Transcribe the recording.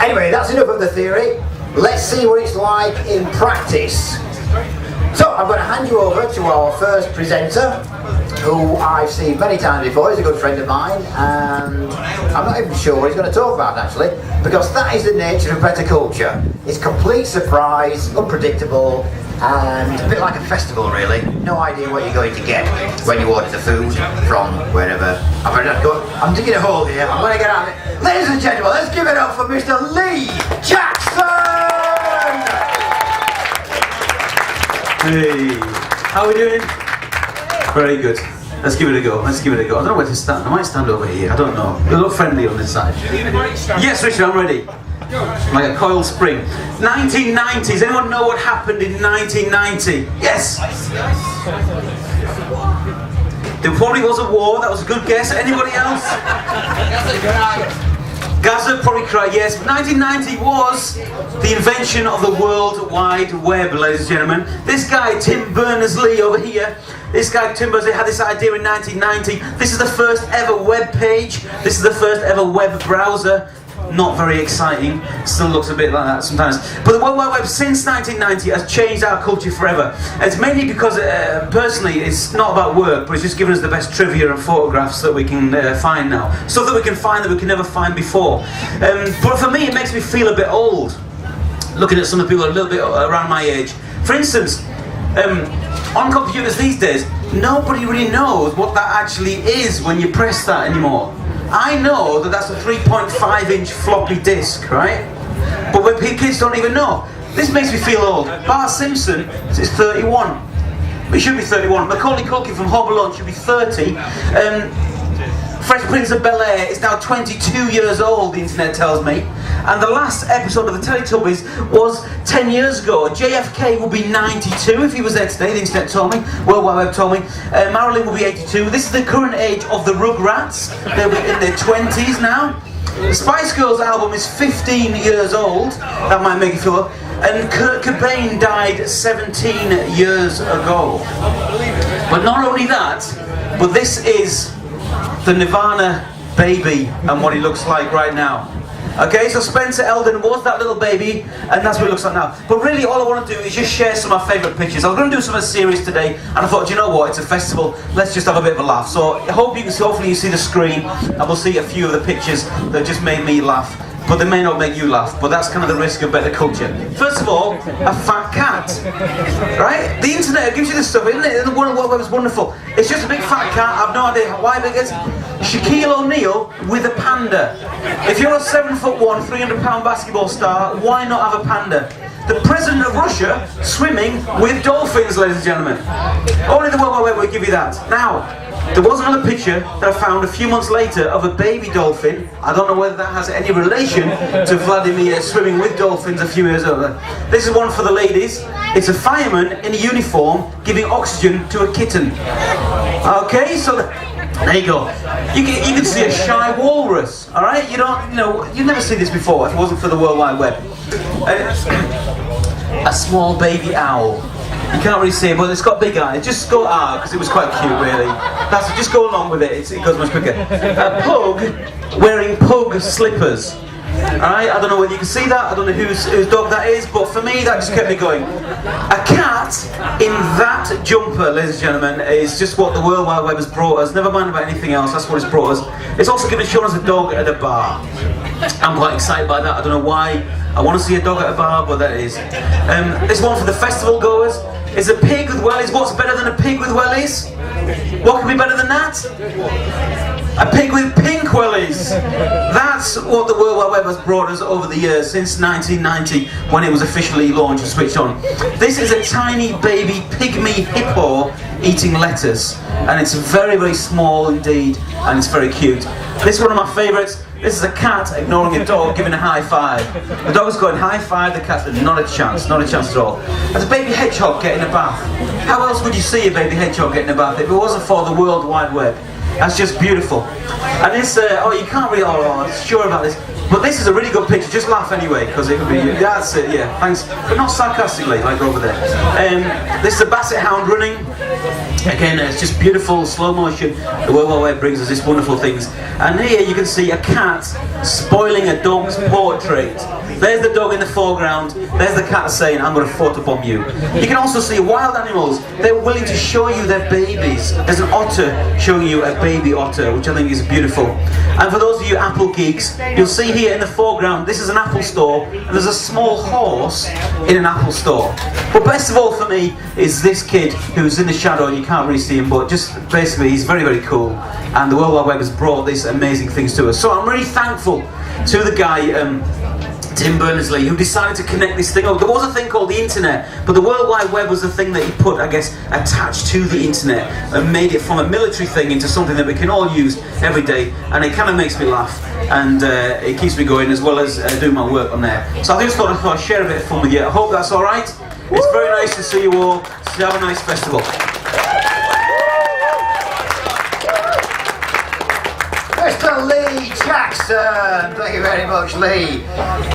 Anyway, that's enough of the theory. Let's see what it's like in practice. So I'm going to hand you over to our first presenter, who I've seen many times before. He's a good friend of mine, and I'm not even sure what he's going to talk about actually, because that is the nature of BettaKultcha. It's complete surprise, unpredictable, and a bit like a festival really. No idea what you're going to get when you order the food from wherever. I'm digging a hole here, I'm going to get out of it. Ladies and gentlemen, let's give it up for Mr. Lee Jackson! Hey, how are we doing? Very good. Let's give it a go. Let's give it a go. I don't know where to stand. I might stand over here. I don't know. You look friendly on this side. Yes, Richard, I'm ready. Like a coiled spring. 1990s. Anyone know what happened in 1990? Yes. There probably was a war. That was a good guess. Anybody else? Gaza probably cried, yes. 1990 was the invention of the World Wide Web, ladies and gentlemen. This guy, Tim Berners-Lee over here, this guy, Tim Berners-Lee, had this idea in 1990. This is the first ever web page. This is the first ever web browser. Not very exciting, still looks a bit like that sometimes. But the World Wide Web since 1990 has changed our culture forever. And it's mainly because, personally, it's not about work, but it's just given us the best trivia and photographs that we can find now. Stuff that we can find that we could never find before. But for me, it makes me feel a bit old, looking at some of the people a little bit around my age. For instance, on computers these days, nobody really knows what that actually is when you press that anymore. I know that that's a 3.5-inch floppy disk, right? But when kids don't even know. This makes me feel old. Bart Simpson is 31. He should be 31. Macaulay Culkin from Home Alone should be 30. Fresh Prince of Bel-Air is now 22 years old, the internet tells me. And the last episode of the Teletubbies was 10 years ago. JFK will be 92 if he was there today, the internet told me. World Wide Web told me. Marilyn will be 82. This is the current age of the Rugrats. They'll be in their 20s now. The Spice Girls album is 15 years old. That might make you feel... And Kurt Cobain died 17 years ago. But not only that, but this is the Nirvana baby and what he looks like right now. Okay, so Spencer Eldon was that little baby, and that's what it looks like now. But really, all I want to do is just share some of my favourite pictures. I was going to do something serious today, and I thought, do you know what? It's a festival. Let's just have a bit of a laugh. So I hope you can see. Hopefully, you see the screen, and we'll see a few of the pictures that just made me laugh. But they may not make you laugh, but that's kind of the risk of BettaKultcha. First of all, a fat cat, right? The internet gives you this stuff, isn't it? And the World Wide Web is wonderful. It's just a big fat cat. I've no idea why big it is. Shaquille O'Neal with a panda. If you're a 7'1", 300-pound basketball star, why not have a panda? The President of Russia swimming with dolphins, ladies and gentlemen. Only the World Wide Web will give you that. Now, there was another picture that I found a few months later of a baby dolphin. I don't know whether that has any relation to Vladimir swimming with dolphins a few years earlier. This is one for the ladies. It's a fireman in a uniform giving oxygen to a kitten. Okay, so there you go. You can see a shy walrus. All right, you've never seen this before if it wasn't for the World Wide Web. A small baby owl. You can't really see it, but it's got big eyes. Just go because it was quite cute, really. Just go along with it. It goes much quicker. A pug wearing pug slippers. Alright, I don't know whether you can see that. I don't know whose dog that is, but for me, that just kept me going. A cat in that jumper, ladies and gentlemen, is just what the World Wide Web has brought us. Never mind about anything else. That's what it's brought us. It's also shown us a dog at a bar. I'm quite excited by that. I don't know why. I want to see a dog at a bar, but that is. This one for the festival goers is a pig with wellies. What's better than a pig with wellies? What can be better than that? A pig with pink wellies. That's what the World Wide Web has brought us over the years, since 1990, when it was officially launched and switched on. This is a tiny baby pygmy hippo eating lettuce, and it's very, very small indeed, and it's very cute. This is one of my favourites. This is a cat ignoring a dog giving a high five. The dog is going high five, the cat's not a chance at all. There's a baby hedgehog getting a bath. How else would you see a baby hedgehog getting a bath if it wasn't for the World Wide Web? That's just beautiful. And this, you can't really, sure about this, but this is a really good picture. Just laugh anyway, because it could be, that's it, yeah, thanks. But not sarcastically, like over there. This is a basset hound running. Again, it's just beautiful, slow motion. The World Wide Web brings us these wonderful things. And here you can see a cat spoiling a dog's portrait. There's the dog in the foreground, there's the cat saying, I'm going to photobomb you. You can also see wild animals. They're willing to show you their babies. There's an otter showing you a baby otter, which I think is beautiful. And for those of you Apple geeks, you'll see here in the foreground, this is an Apple store, and there's a small horse in an Apple store. But best of all for me is this kid who's in the shadow, and you can't really see him, but just basically he's very, very cool. And the World Wide Web has brought these amazing things to us. So I'm really thankful to the guy, Tim Berners-Lee, who decided to connect this thing up. There was a thing called the internet, but the World Wide Web was the thing that he put, I guess, attached to the internet and made it from a military thing into something that we can all use every day. And it kind of makes me laugh, and it keeps me going, as well as doing my work on there. So I just thought I'd share a bit of fun with you. I hope that's all right. It's very nice to see you all. Have a nice festival. Mr. Lee Jackson, thank you very much, Lee.